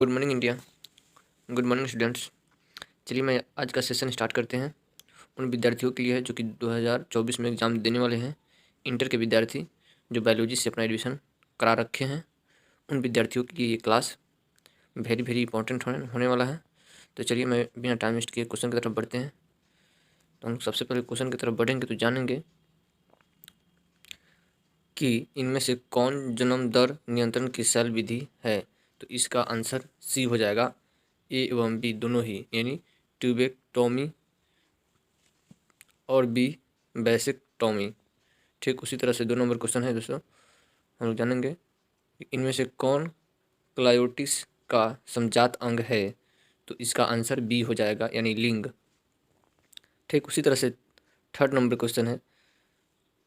Good morning India. Good morning students. चलिए मैं आज का सेशन स्टार्ट करते हैं। उन विद्यार्थियों के लिए है जो कि 2024 में एग्ज़ाम देने वाले हैं, इंटर के विद्यार्थी जो बायोलॉजी से अपना एडमिशन करा रखे हैं, उन विद्यार्थियों के लिए ये क्लास वेरी वेरी इंपॉर्टेंट होने वाला है। तो चलिए मैं बिना टाइम वेस्ट किए क्वेश्चन की तरफ बढ़ते हैं। तो हम सबसे पहले क्वेश्चन की तरफ बढ़ेंगे तो जानेंगे कि इनमें से कौन जन्म दर नियंत्रण की सेल विधि है। तो इसका आंसर सी हो जाएगा, ए एवं बी दोनों ही, यानी ट्यूबेक्टोमी और बी वैसेक्टोमी। ठीक उसी तरह से 2 नंबर क्वेश्चन है दोस्तों, हम लोग जानेंगे कि इनमें से कौन क्लायोटिस का समजात अंग है। तो इसका आंसर बी हो जाएगा, यानी लिंग। ठीक उसी तरह से 3rd नंबर क्वेश्चन है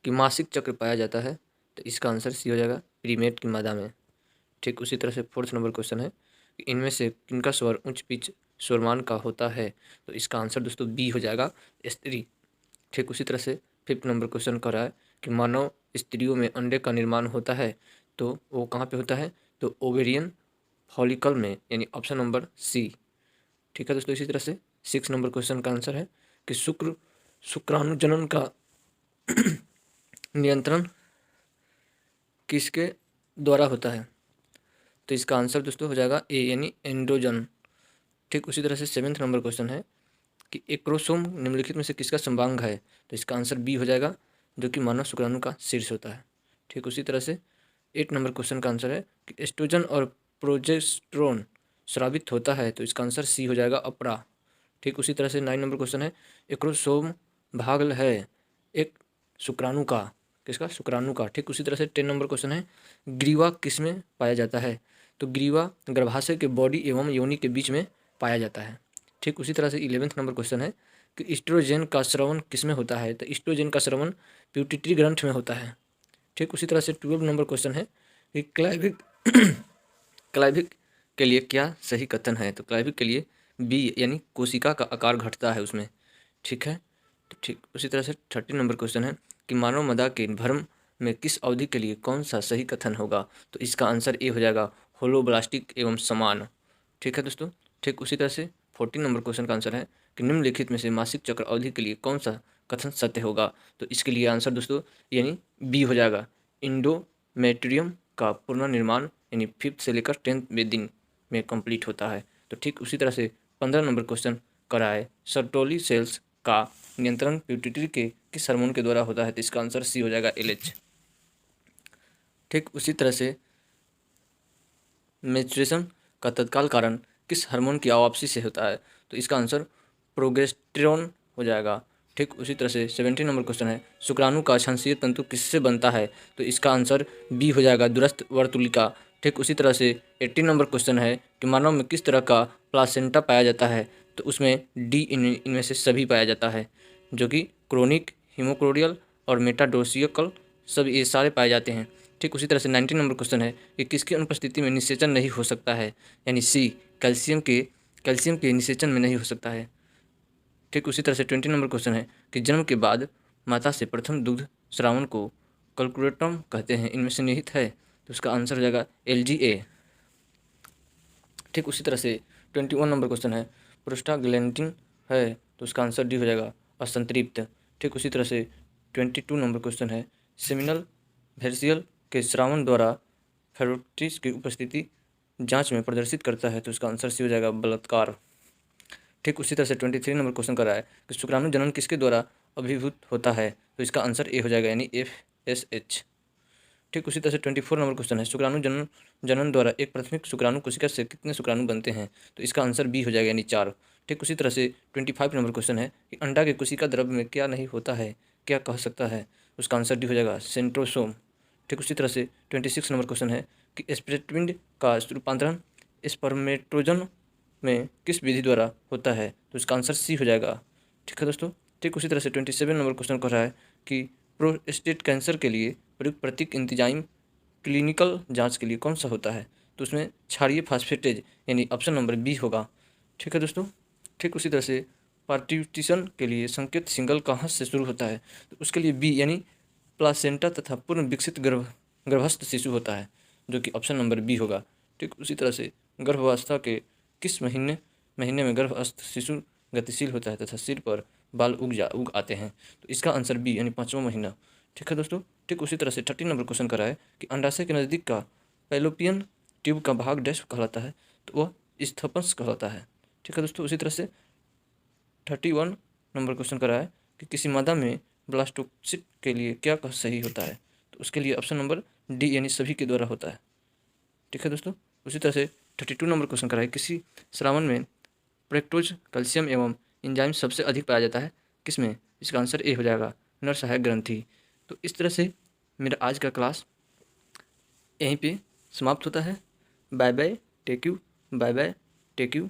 कि मासिक चक्र पाया जाता है। तो इसका आंसर सी हो जाएगा, प्रीमेट की मादा में। ठीक उसी तरह से 4th नंबर क्वेश्चन है कि इनमें से किनका स्वर उच्च पिच स्वरमान का होता है। तो इसका आंसर दोस्तों बी हो जाएगा, स्त्री। ठीक उसी तरह से 5th नंबर क्वेश्चन कर रहा है कि मानव स्त्रियों में अंडे का निर्माण होता है, तो वो कहाँ पे होता है। तो ओवेरियन फॉलिकल में, यानी ऑप्शन नंबर सी। ठीक है दोस्तों, इसी तरह से 6 नंबर क्वेश्चन का आंसर है कि शुक्राणुजनन का नियंत्रण किसके द्वारा होता है। तो इसका आंसर दोस्तों हो जाएगा ए, यानी एंड्रोजन। ठीक उसी तरह से 7th नंबर क्वेश्चन है कि एक्रोसोम निम्नलिखित में से किसका समभांग है। तो इसका आंसर बी हो जाएगा, जो कि मानव शुक्राणु का शीर्ष होता है। ठीक उसी तरह से 8 नंबर क्वेश्चन का आंसर है कि एस्ट्रोजन और प्रोजेस्टेरोन स्रावित होता है। तो इसका आंसर सी हो जाएगा, अपरा। ठीक उसी तरह से 9 नंबर क्वेश्चन है एक्रोसोम भाग है एक शुक्राणु का, किसका, शुक्राणु का। ठीक उसी तरह से 10 नंबर क्वेश्चन है ग्रीवा किसमें पाया जाता है। तो ग्रीवा गर्भाशय के बॉडी एवं योनि के बीच में पाया जाता है। ठीक उसी तरह से 11th नंबर क्वेश्चन है कि ईस्ट्रोजन का स्रवण किसमें होता है। तो ईस्ट्रोजन का स्रवण प्यूटिटरी ग्रंथ में होता है। ठीक उसी तरह से 12 नंबर क्वेश्चन है कि क्लाइविक क्लाइविक के लिए क्या सही कथन है। तो क्लाइविक के लिए बी, यानी कोशिका का आकार घटता है उसमें। ठीक है। तो ठीक उसी तरह से 13 नंबर क्वेश्चन है कि मानव मदा के भ्रम में किस अवधि के लिए कौन सा सही कथन होगा। तो इसका आंसर ए हो जाएगा, होलोब्लास्टिक एवं समान। ठीक है दोस्तों। ठीक उसी तरह से 14 नंबर क्वेश्चन का आंसर है कि निम्नलिखित में से मासिक चक्र अवधि के लिए कौन सा कथन सत्य होगा। तो इसके लिए आंसर दोस्तों यानी बी हो जाएगा, इंडोमेट्रियम का पुनर्निर्माण यानी 5th से लेकर 10th दिन में कंप्लीट होता है। तो ठीक उसी तरह से 15 नंबर क्वेश्चन कराए सर्टोली सेल्स का नियंत्रण प्यूटिटरी के किस हार्मोन के द्वारा होता है। तो इसका आंसर सी हो जाएगा, एलएच। ठीक उसी तरह से मेंस्ट्रुएशन का तत्काल कारण किस हार्मोन की अवापसी से होता है। तो इसका आंसर प्रोगेस्टेरोन हो जाएगा। ठीक उसी तरह से 17 नंबर क्वेश्चन है शुक्राणु का छांसीय तंतु किससे बनता है। तो इसका आंसर बी हो जाएगा, दूरस्थ वर्तुलिका। ठीक उसी तरह से 18 नंबर क्वेश्चन है कि मानव में किस तरह का प्लासेंटा पाया जाता है। तो उसमें डी इनमें से सभी पाया जाता है, जो कि क्रोनिक, हिमोक्रोडियल और मेटाडोसियकल, सब ये सारे पाए जाते हैं। ठीक उसी तरह से 19 नंबर क्वेश्चन है कि किसकी अनुपस्थिति में निषेचन नहीं हो सकता है, यानी सी, कैल्शियम के निषेचन में नहीं हो सकता है। ठीक उसी तरह से 20 नंबर क्वेश्चन है कि जन्म के बाद माता से प्रथम दुग्ध श्रावण को कैलकुलेटम कहते हैं, इनमें से निहित है। तो उसका आंसर हो जाएगा LGA। ठीक उसी तरह से 21 नंबर क्वेश्चन है प्रोस्टाग्लैंडिन है। तो उसका आंसर डी हो जाएगा, असंतृप्त। ठीक उसी तरह से 22 नंबर क्वेश्चन है सेमिनल वेसिकल के स्रावन द्वारा फेरोटिस की उपस्थिति जांच में प्रदर्शित करता है। तो उसका आंसर सी हो जाएगा, बलात्कार। ठीक उसी तरह से 23 नंबर क्वेश्चन कर रहा है कि शुक्राणु जनन किसके द्वारा अभिभूत होता है। तो इसका आंसर ए हो जाएगा, यानी FSH। ठीक उसी तरह से 24 नंबर क्वेश्चन है शुक्राणु जनन द्वारा एक प्राथमिक शुक्राणु कोशिका से कितने शुक्राणु बनते हैं। तो इसका आंसर बी हो जाएगा, यानी 4। ठीक उसी तरह से 25 नंबर क्वेश्चन है कि अंडा के कोशिका द्रव्य में क्या नहीं होता है, क्या कह सकता है। उसका आंसर डी हो जाएगा, सेंट्रोसोम। ठीक उसी तरह से 26 नंबर क्वेश्चन है कि स्पर्मपिंड का रूपांतरण स्पर्मेटोजन में किस विधि द्वारा होता है। तो इसका आंसर सी हो जाएगा। ठीक है दोस्तों। ठीक उसी तरह से 27 नंबर क्वेश्चन कह रहा है कि प्रोस्टेट कैंसर के लिए प्रयुक्त प्रतीक एंजाइम क्लिनिकल जांच के लिए कौन सा होता है। तो उसमें क्षारीय फास्फेटेज, यानी ऑप्शन नंबर बी होगा। ठीक है दोस्तों। ठीक उसी तरह से पार्टिशन के लिए संकेत सिंगल कहाँ से शुरू होता है। तो उसके लिए बी, यानी प्लासेंटा तथा पूर्ण विकसित गर्भस्थ शिशु होता है, जो कि ऑप्शन नंबर बी होगा। ठीक उसी तरह से गर्भावस्था के किस महीने में गर्भस्थ शिशु गतिशील होता है तथा सिर पर बाल उग आते हैं? तो इसका आंसर बी यानी 5वां महीना। ठीक है दोस्तों। ठीक उसी तरह से 13 नंबर क्वेश्चन करा है कि अंडाशय के नज़दीक का फैलोपियन ट्यूब का भाग डैश कहलाता है, तो वह स्थपंश कहलाता है। ठीक है दोस्तों। उसी तरह से 31 नंबर क्वेश्चन करा है कि किसी मादा में ब्लास्टोसिस्ट के लिए क्या सही होता है? तो उसके लिए ऑप्शन नंबर डी यानी सभी के द्वारा होता है। ठीक है दोस्तों। उसी तरह से 32 नंबर क्वेश्चन करा है किसी श्रावण में फ्रक्टोज, कैल्शियम एवं एंजाइम सबसे अधिक पाया जाता है, किसमें? इसका आंसर ए हो जाएगा, नर सहायक ग्रंथि। तो इस तरह से मेरा आज का क्लास यहीं पे समाप्त होता है। Bye bye, take you, bye bye, take you.